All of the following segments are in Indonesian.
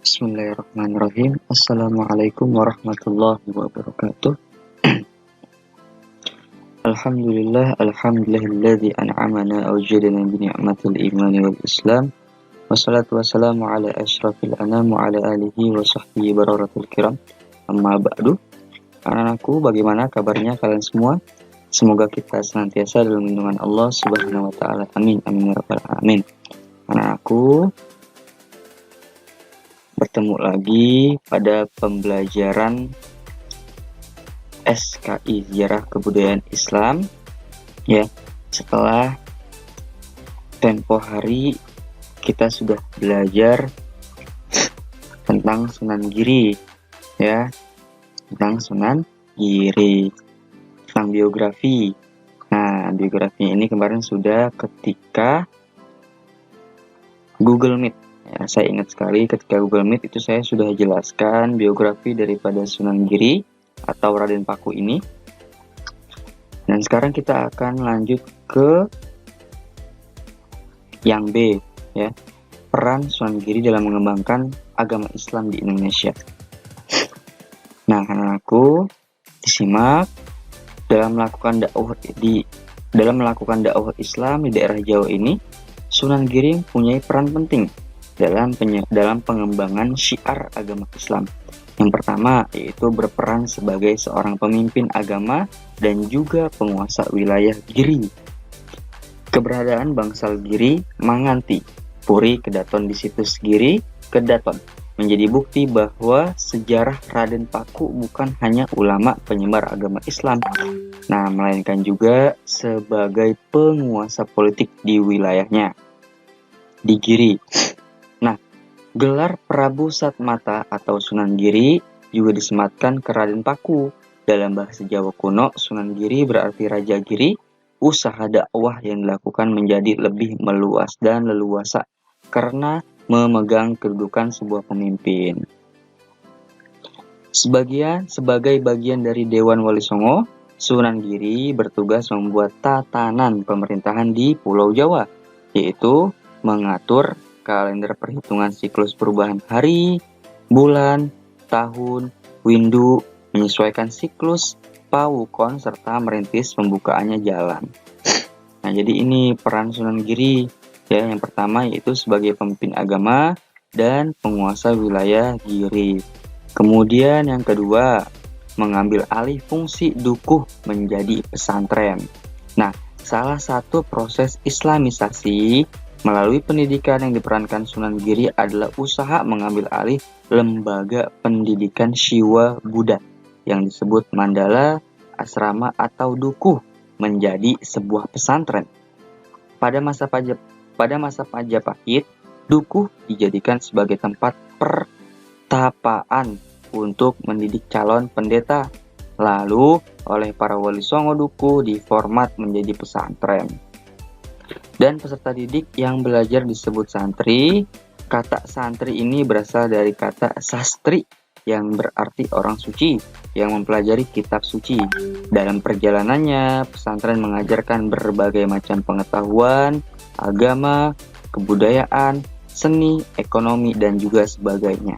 Bismillahirrahmanirrahim. Assalamualaikum warahmatullahi wabarakatuh. Alhamdulillahilladzi an'amana awjadana bi ni'matil imani wal islam. Wassalatu wassalamu ala asyrafil anam wa ala alihi wa sahbihi bararatul kiram. Amma ba'du. Anak-anakku, bagaimana kabarnya kalian semua? Semoga kita senantiasa dalam lindungan Allah Subhanahu wa taala. Amin amin ya rabbal alamin. Anak-anakku, bertemu lagi pada pembelajaran SKI Sejarah Kebudayaan Islam ya. Setelah tempo hari kita sudah belajar tentang Sunan Giri ya, tentang Sunan Giri, tentang biografi. Nah, biografi ini kemarin sudah ketika Google Meet. Ya, saya ingat sekali ketika Google Meet itu saya sudah jelaskan biografi daripada Sunan Giri atau Raden Paku ini. Dan sekarang kita akan lanjut ke yang B ya, peran Sunan Giri dalam mengembangkan agama Islam di Indonesia. Nah, anakku, disimak dalam melakukan dakwah Islam di daerah Jawa ini, Sunan Giri mempunyai peran penting dalam pengembangan syiar agama Islam. Yang pertama yaitu berperan sebagai seorang pemimpin agama dan juga penguasa wilayah Giri. Keberadaan bangsal Giri Manganti, Puri Kedaton di situs Giri Kedaton menjadi bukti bahwa sejarah Raden Paku bukan hanya ulama penyebar agama Islam, nah melainkan juga sebagai penguasa politik di wilayahnya, di Giri. Gelar Prabu Satmata atau Sunan Giri juga disematkan ke Raden Paku. Dalam bahasa Jawa kuno, Sunan Giri berarti Raja Giri. Usaha dakwah yang dilakukan menjadi lebih meluas dan leluasa karena memegang kedudukan sebuah pemimpin. Sebagai bagian dari Dewan Wali Songo, Sunan Giri bertugas membuat tatanan pemerintahan di Pulau Jawa, yaitu mengatur kalender perhitungan siklus perubahan hari, bulan, tahun, windu, menyesuaikan siklus pawukon, serta merintis pembukaannya jalan. Nah, jadi ini peran Sunan Giri ya. Yang pertama yaitu sebagai pemimpin agama dan penguasa wilayah Giri. Kemudian yang kedua, mengambil alih fungsi dukuh menjadi pesantren. Nah, salah satu proses islamisasi melalui pendidikan yang diperankan Sunan Giri adalah usaha mengambil alih lembaga pendidikan Syiwa Buddha yang disebut mandala, asrama atau dukuh menjadi sebuah pesantren. Pada masa Majapahit, dukuh dijadikan sebagai tempat pertapaan untuk mendidik calon pendeta. Lalu oleh para wali songo, dukuh diformat menjadi pesantren. Dan peserta didik yang belajar disebut santri. Kata santri ini berasal dari kata sastri yang berarti orang suci yang mempelajari kitab suci. Dalam perjalanannya, pesantren mengajarkan berbagai macam pengetahuan, agama, kebudayaan, seni, ekonomi, dan juga sebagainya.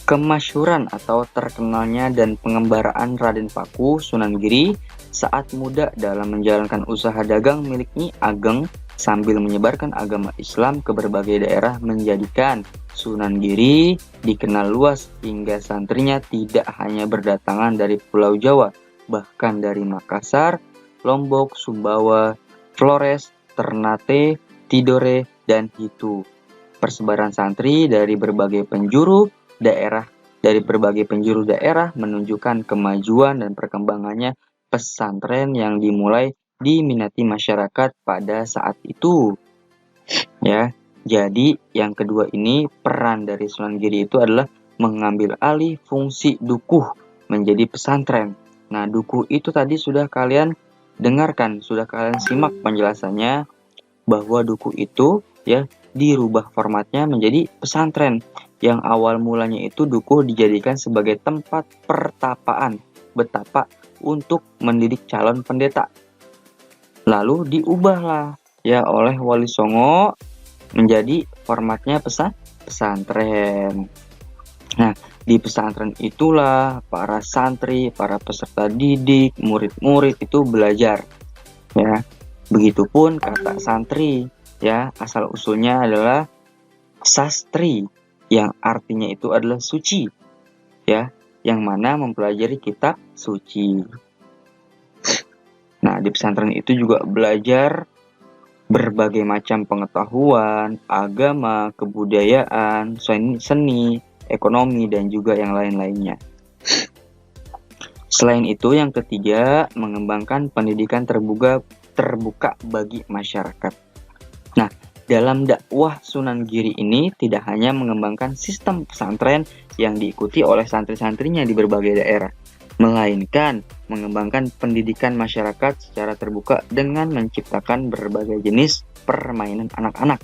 Kemasyhuran atau terkenalnya dan pengembaraan Raden Paku Sunan Giri saat muda dalam menjalankan usaha dagang milik Nyi Ageng sambil menyebarkan agama Islam ke berbagai daerah menjadikan Sunan Giri dikenal luas hingga santrinya tidak hanya berdatangan dari Pulau Jawa, bahkan dari Makassar, Lombok, Sumbawa, Flores, Ternate, Tidore, dan Hitu. Persebaran santri dari berbagai penjuru daerah menunjukkan kemajuan dan perkembangannya pesantren yang dimulai diminati masyarakat pada saat itu ya. Jadi yang kedua ini, peran dari Sunan Giri itu adalah mengambil alih fungsi dukuh menjadi pesantren. Nah, dukuh itu tadi sudah kalian dengarkan, sudah kalian simak penjelasannya bahwa dukuh itu ya dirubah formatnya menjadi pesantren. Yang awal mulanya itu dukuh dijadikan sebagai tempat pertapaan, betapa untuk mendidik calon pendeta. Lalu diubahlah ya oleh Wali Songo menjadi formatnya pesantren. Nah, di pesantren itulah para santri, para peserta didik, murid-murid itu belajar, ya. Begitupun kata santri, ya, asal usulnya adalah sastri, yang artinya itu adalah suci, ya, yang mana mempelajari kitab suci. Nah, di pesantren itu juga belajar berbagai macam pengetahuan, agama, kebudayaan, seni, ekonomi, dan juga yang lain-lainnya. Selain itu, yang ketiga, mengembangkan pendidikan terbuka bagi masyarakat. Nah, dalam dakwah Sunan Giri ini tidak hanya mengembangkan sistem pesantren yang diikuti oleh santri-santrinya di berbagai daerah, melainkan mengembangkan pendidikan masyarakat secara terbuka dengan menciptakan berbagai jenis permainan anak-anak.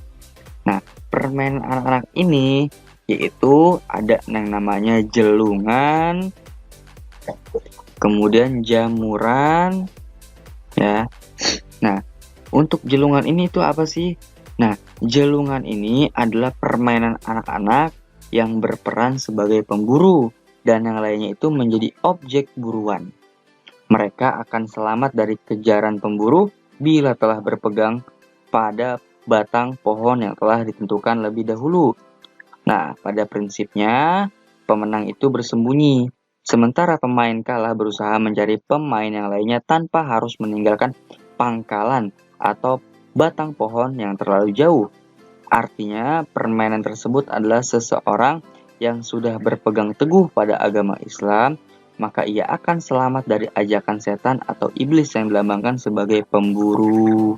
Nah, permainan anak-anak ini yaitu ada yang namanya jelungan, kemudian jamuran, ya. Nah, untuk jelungan ini itu apa sih? Nah, jelungan ini adalah permainan anak-anak yang berperan sebagai pemburu dan yang lainnya itu menjadi objek buruan. Mereka akan selamat dari kejaran pemburu bila telah berpegang pada batang pohon yang telah ditentukan lebih dahulu. Nah, pada prinsipnya, pemenang itu bersembunyi, sementara pemain kalah berusaha mencari pemain yang lainnya tanpa harus meninggalkan pangkalan atau batang pohon yang terlalu jauh. Artinya, permainan tersebut adalah seseorang yang sudah berpegang teguh pada agama Islam, maka ia akan selamat dari ajakan setan atau iblis yang dilambangkan sebagai pemburu.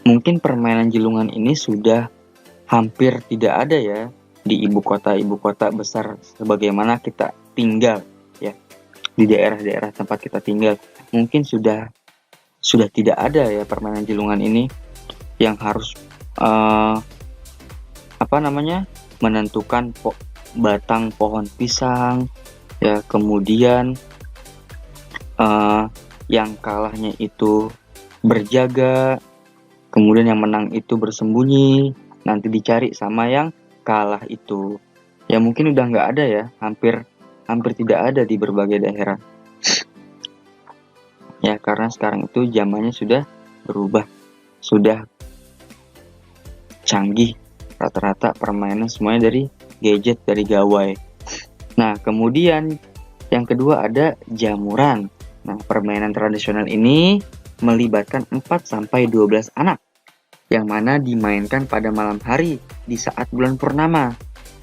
Mungkin permainan jelungan ini sudah hampir tidak ada ya di ibu kota besar sebagaimana kita tinggal, ya, di daerah-daerah tempat kita tinggal. Mungkin sudah tidak ada ya permainan jelungan ini yang harus menentukan batang pohon pisang, ya, kemudian yang kalahnya itu berjaga, kemudian yang menang itu bersembunyi, nanti dicari sama yang kalah itu. Ya mungkin udah nggak ada ya, hampir tidak ada di berbagai daerah. Ya karena sekarang itu zamannya sudah berubah, sudah canggih, rata-rata permainan semuanya dari gadget, dari gawai. Nah, kemudian yang kedua ada jamuran. Nah, permainan tradisional ini melibatkan 4-12 anak yang mana dimainkan pada malam hari di saat bulan purnama.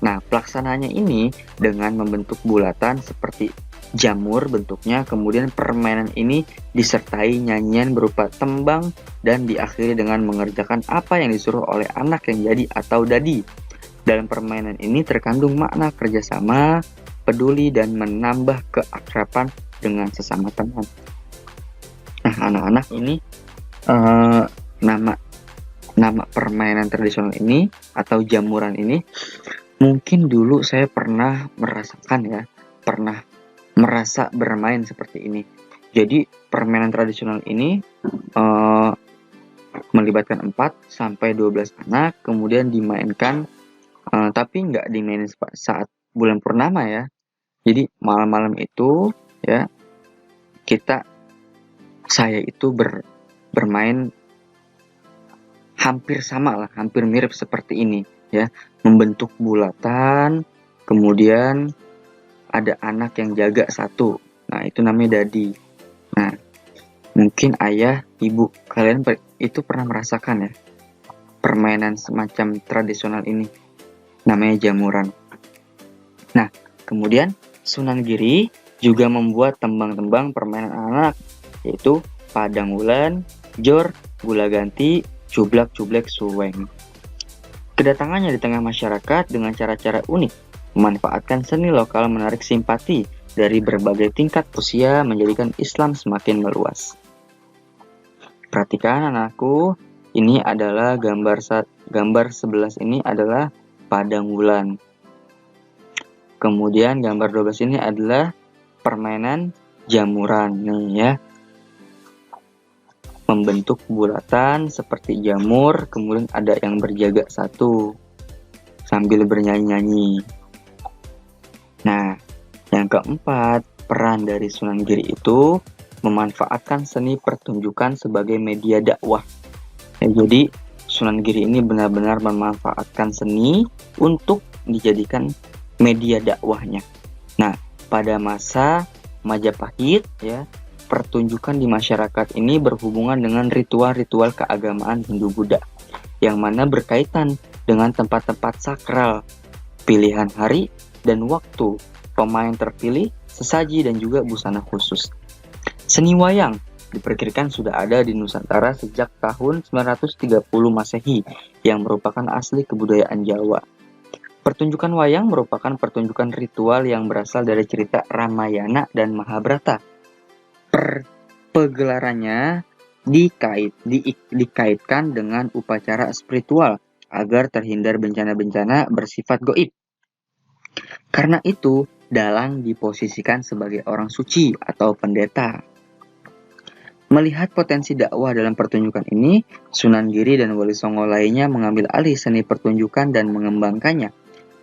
Nah, pelaksananya ini dengan membentuk bulatan seperti jamur bentuknya, kemudian permainan ini disertai nyanyian berupa tembang dan diakhiri dengan mengerjakan apa yang disuruh oleh anak yang jadi atau dadi. Dalam permainan ini terkandung makna kerjasama, peduli, dan menambah keakraban dengan sesama teman. Nah, anak-anak ini nama permainan tradisional ini atau jamuran ini mungkin dulu saya pernah merasa bermain seperti ini. Jadi permainan tradisional ini melibatkan 4-12 anak, kemudian dimainkan, tapi nggak dimainin saat bulan purnama ya. Jadi malam-malam itu ya saya itu bermain hampir sama lah, hampir mirip seperti ini ya, membentuk bulatan, kemudian ada anak yang jaga satu. Nah, itu namanya dadi. Nah, mungkin ayah, ibu kalian itu pernah merasakan ya permainan semacam tradisional ini, namanya jamuran. Nah, kemudian Sunan Giri juga membuat tembang-tembang permainan anak, yaitu Padang Wulan, Jor, Gula Ganti, Cublak-Cublek Suweng. Kedatangannya di tengah masyarakat dengan cara-cara unik, memanfaatkan seni lokal menarik simpati dari berbagai tingkat usia, menjadikan Islam semakin meluas. Perhatikan anakku, ini adalah gambar 11 ini adalah Padang Wulan. Kemudian gambar 12 ini adalah permainan jamuran nih ya. Membentuk bulatan seperti jamur, kemudian ada yang berjaga satu. sambil bernyanyi-nyanyi. Nah, yang keempat, peran dari Sunan Giri itu memanfaatkan seni pertunjukan sebagai media dakwah. Jadi Sunan Giri ini benar-benar memanfaatkan seni untuk dijadikan media dakwahnya. Nah, pada masa Majapahit pertunjukan di masyarakat ini berhubungan dengan ritual-ritual keagamaan Hindu-Buddha yang mana berkaitan dengan tempat-tempat sakral, pilihan hari dan waktu, pemain terpilih, sesaji dan juga busana khusus. Seni wayang diperkirakan sudah ada di Nusantara sejak tahun 930 Masehi yang merupakan asli kebudayaan Jawa. Pertunjukan wayang merupakan pertunjukan ritual yang berasal dari cerita Ramayana dan Mahabharata. Pegelarannya dikaitkan dengan upacara spiritual agar terhindar bencana-bencana bersifat goib. Karena itu, dalang diposisikan sebagai orang suci atau pendeta. Melihat potensi dakwah dalam pertunjukan ini, Sunan Giri dan Wali Songo lainnya mengambil alih seni pertunjukan dan mengembangkannya,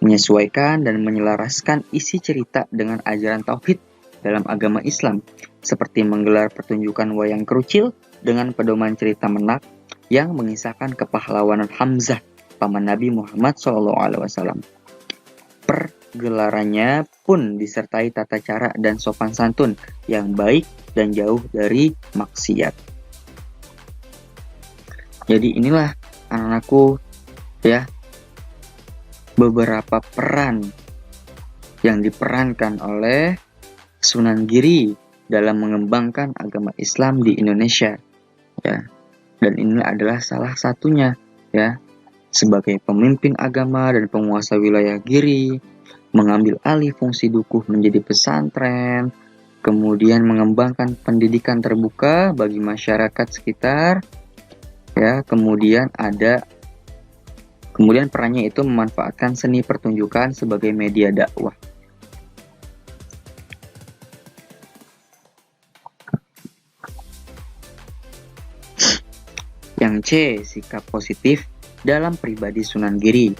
menyesuaikan dan menyelaraskan isi cerita dengan ajaran tauhid dalam agama Islam, seperti menggelar pertunjukan wayang kerucil dengan pedoman cerita Menak yang mengisahkan kepahlawanan Hamzah, paman Nabi Muhammad SAW. Pergelarannya pun disertai tata cara dan sopan santun yang baik dan jauh dari maksiat. Jadi inilah anak-anakku beberapa peran yang diperankan oleh Sunan Giri dalam mengembangkan agama Islam di Indonesia dan ini adalah salah satunya sebagai pemimpin agama dan penguasa wilayah Giri, mengambil alih fungsi dukuh menjadi pesantren, kemudian mengembangkan pendidikan terbuka bagi masyarakat sekitar kemudian perannya itu memanfaatkan seni pertunjukan sebagai media dakwah. Yang C, sikap positif dalam pribadi Sunan Giri.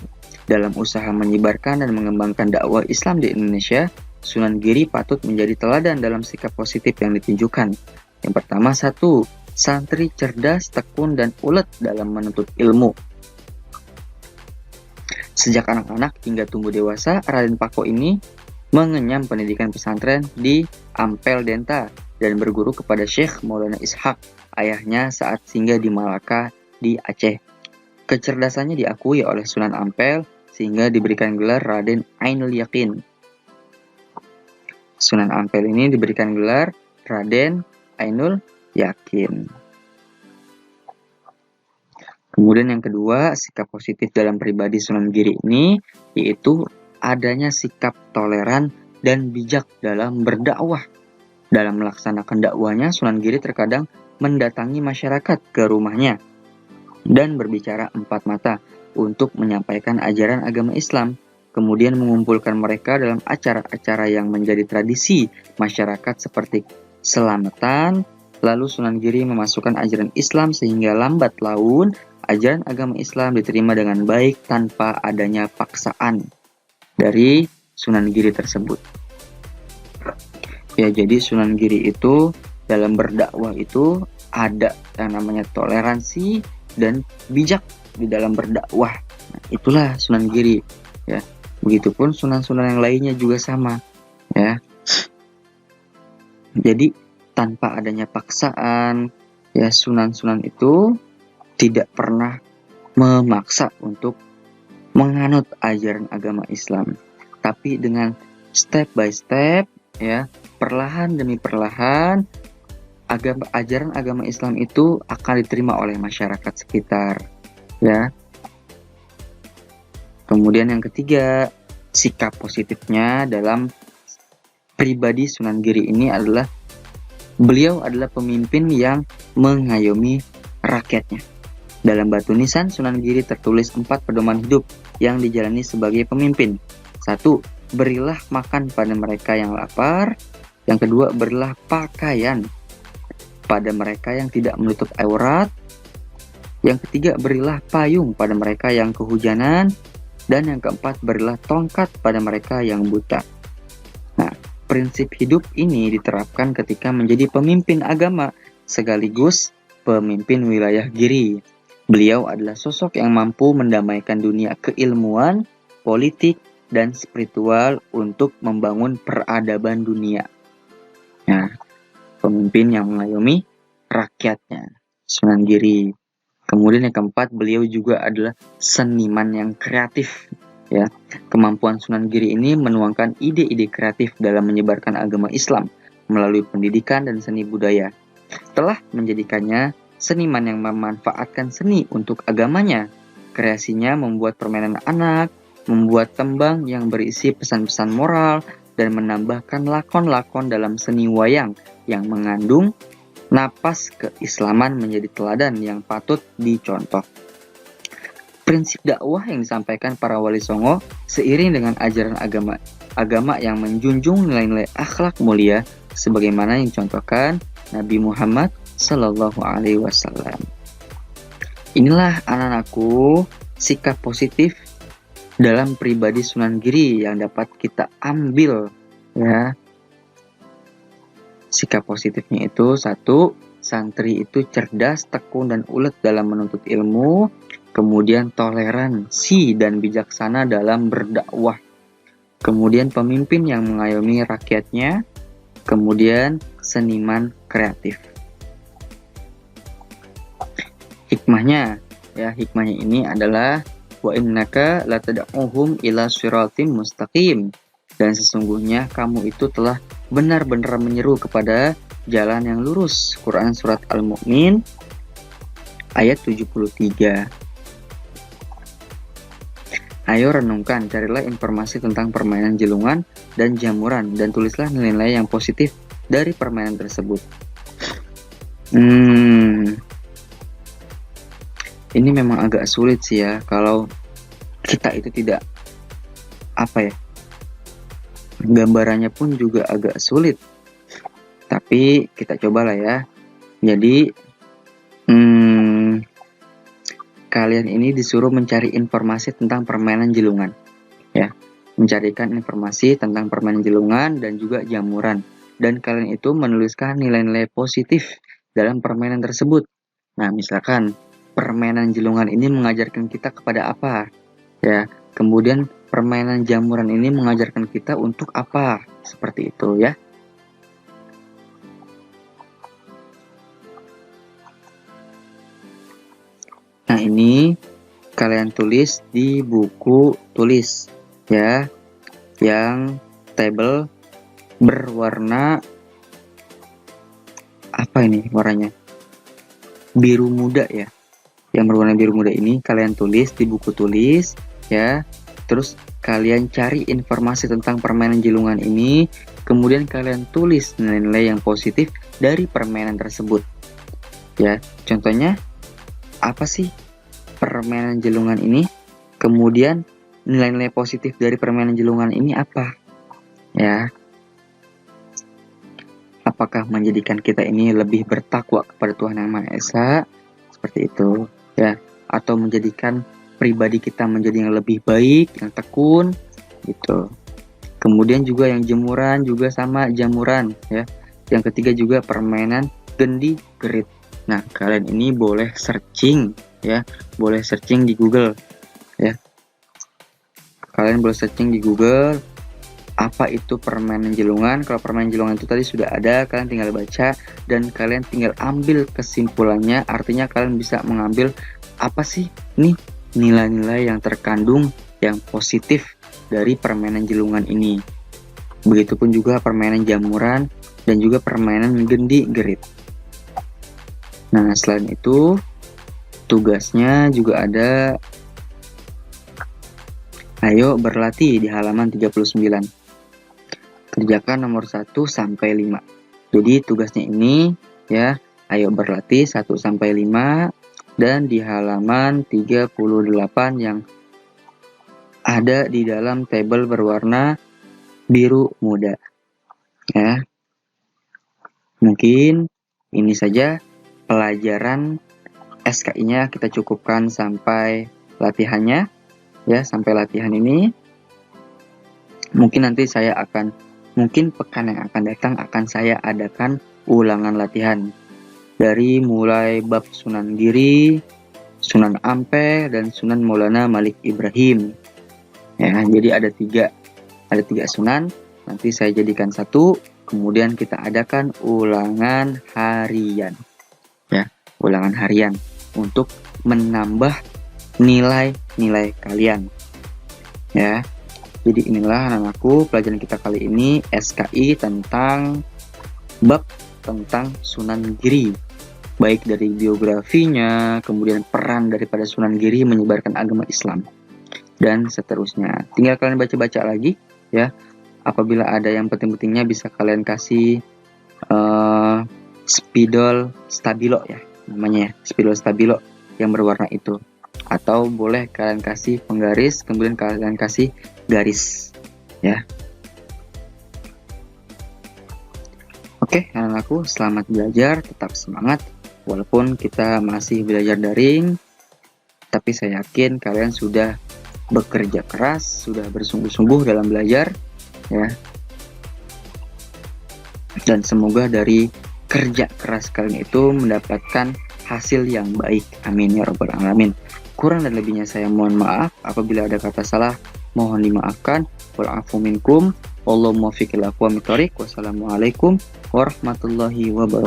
Dalam usaha menyebarkan dan mengembangkan dakwah Islam di Indonesia, Sunan Giri patut menjadi teladan dalam sikap positif yang ditunjukkan. Yang pertama, 1. Santri cerdas, tekun, dan ulet dalam menuntut ilmu. Sejak anak-anak hingga tumbuh dewasa, Raden Pako ini mengenyam pendidikan pesantren di Ampel Denta dan berguru kepada Syekh Maulana Ishak, ayahnya saat singgah di Malaka di Aceh. Kecerdasannya diakui oleh Sunan Ampel sehingga diberikan gelar Raden Ainul Yakin. Sunan Ampel ini diberikan gelar Raden Ainul Yakin. Kemudian yang kedua, sikap positif dalam pribadi Sunan Giri ini yaitu adanya sikap toleran dan bijak dalam berdakwah. Dalam melaksanakan dakwahnya, Sunan Giri terkadang mendatangi masyarakat ke rumahnya dan berbicara empat mata untuk menyampaikan ajaran agama Islam, kemudian mengumpulkan mereka dalam acara-acara yang menjadi tradisi masyarakat seperti selamatan. Lalu Sunan Giri memasukkan ajaran Islam sehingga lambat laun ajaran agama Islam diterima dengan baik tanpa adanya paksaan dari Sunan Giri tersebut. Jadi Sunan Giri itu dalam berdakwah itu ada yang namanya toleransi dan bijak di dalam berdakwah. Nah, itulah Sunan Giri Begitupun sunan-sunan yang lainnya juga sama Jadi tanpa adanya paksaan sunan-sunan itu tidak pernah memaksa untuk menganut ajaran agama Islam, tapi dengan step by step perlahan demi perlahan ajaran agama Islam itu akan diterima oleh masyarakat sekitar Kemudian yang ketiga, sikap positifnya dalam pribadi Sunan Giri ini adalah beliau adalah pemimpin yang mengayomi rakyatnya. Dalam batu nisan Sunan Giri tertulis 4 pedoman hidup yang dijalani sebagai pemimpin. 1. Berilah makan pada mereka yang lapar. Yang kedua, berilah pakaian pada mereka yang tidak menutup aurat. Yang ketiga, berilah payung pada mereka yang kehujanan. Dan yang keempat, berilah tongkat pada mereka yang buta. Nah, prinsip hidup ini diterapkan ketika menjadi pemimpin agama sekaligus pemimpin wilayah Giri. Beliau adalah sosok yang mampu mendamaikan dunia keilmuan, politik, dan spiritual untuk membangun peradaban dunia. Nah, pemimpin yang mengayomi rakyatnya, Sunan Giri. Kemudian yang keempat, beliau juga adalah seniman yang kreatif. Ya, kemampuan Sunan Giri ini menuangkan ide-ide kreatif dalam menyebarkan agama Islam melalui pendidikan dan seni budaya. Telah menjadikannya seniman yang memanfaatkan seni untuk agamanya. Kreasinya membuat permainan anak, membuat tembang yang berisi pesan-pesan moral, dan menambahkan lakon-lakon dalam seni wayang yang mengandung napas keislaman menjadi teladan yang patut dicontoh. Prinsip dakwah yang disampaikan para wali songo seiring dengan ajaran agama yang menjunjung nilai-nilai akhlak mulia sebagaimana yang dicontohkan Nabi Muhammad Sallallahu Alaihi Wasallam. Inilah anak-anakku sikap positif dalam pribadi Sunan Giri yang dapat kita ambil, ya. Sikap positifnya itu, satu, santri itu cerdas, tekun, dan ulet dalam menuntut ilmu. Kemudian toleransi dan bijaksana dalam berdakwah. Kemudian pemimpin yang mengayomi rakyatnya. Kemudian seniman kreatif. Hikmahnya ini adalah wa innaka latad'uhum ila siratim mustaqim. Dan sesungguhnya kamu itu telah benar-benar menyeru kepada jalan yang lurus. Quran Surat Al-Mu'min ayat 73. Ayo renungkan, carilah informasi tentang permainan jelungan dan jamuran, dan tulislah nilai-nilai yang positif dari permainan tersebut. Ini memang agak sulit sih ya, kalau kita itu tidak, gambarannya pun juga agak sulit. Tapi kita cobalah ya. Jadi kalian ini disuruh mencari informasi tentang permainan jelungan, ya. Mencarikan informasi tentang permainan jelungan dan juga jamuran. Dan kalian itu menuliskan nilai-nilai positif dalam permainan tersebut. Nah, misalkan permainan jelungan ini mengajarkan kita kepada apa? Ya, kemudian permainan jamuran ini mengajarkan kita untuk apa? Seperti itu ya. Nah, ini kalian tulis di buku tulis ya, yang table berwarna warnanya biru muda ya. Yang berwarna biru muda ini kalian tulis di buku tulis ya. Terus kalian cari informasi tentang permainan jelungan ini, kemudian kalian tulis nilai-nilai yang positif dari permainan tersebut. Ya, contohnya apa sih permainan jelungan ini? Kemudian nilai-nilai positif dari permainan jelungan ini apa? Ya. Apakah menjadikan kita ini lebih bertakwa kepada Tuhan Yang Maha Esa? Seperti itu, ya. Atau menjadikan pribadi kita menjadi yang lebih baik, yang tekun, gitu. Kemudian juga yang jemuran juga sama jamuran, ya. Yang ketiga juga permainan gendi gerit. Nah, kalian ini boleh searching, ya. Boleh searching di Google, ya. Kalian boleh searching di Google apa itu permainan jelungan. Kalau permainan jelungan itu tadi sudah ada, kalian tinggal baca dan kalian tinggal ambil kesimpulannya. Artinya kalian bisa mengambil apa sih nih nilai-nilai yang terkandung yang positif dari permainan jelungan ini. Begitupun juga permainan jamuran dan juga permainan gendi gerit. Nah, selain itu tugasnya juga ada, ayo berlatih di halaman 39. Kerjakan nomor 1 sampai 5. Jadi tugasnya ini ya, ayo berlatih 1 sampai 5 dan di halaman 38 yang ada di dalam tabel berwarna biru muda. Ya. Mungkin ini saja pelajaran SKI-nya, kita cukupkan sampai latihannya. ya sampai latihan ini. Mungkin nanti mungkin pekan yang akan datang akan saya adakan ulangan latihan dari mulai bab Sunan Giri, Sunan Ampel, dan Sunan Maulana Malik Ibrahim. Ya, jadi ada tiga sunan. Nanti saya jadikan satu, kemudian kita adakan ulangan harian. Ya, ulangan harian untuk menambah nilai-nilai kalian. Ya. Jadi inilah anak-anakku pelajaran kita kali ini SKI tentang bab tentang Sunan Giri. Baik dari biografinya, kemudian peran daripada Sunan Giri menyebarkan agama Islam, dan seterusnya. Tinggal kalian baca-baca lagi ya. Apabila ada yang penting-pentingnya bisa kalian kasih spidol stabilo ya, namanya ya, spidol stabilo yang berwarna itu. Atau boleh kalian kasih penggaris, kemudian kalian kasih garis ya. Oke, anak-anakku, selamat belajar, tetap semangat. Walaupun kita masih belajar daring, tapi saya yakin kalian sudah bekerja keras, sudah bersungguh-sungguh dalam belajar ya. Dan semoga dari kerja keras kalian itu mendapatkan hasil yang baik. Amin ya rabbal alamin. Kurang dan lebihnya saya mohon maaf. Apabila ada kata salah, mohon dimaafkan. Wa'afu minkum. Wallahu muwaffiq ila aqwamit thoriq. Wassalamualaikum warahmatullahi wabarakatuh.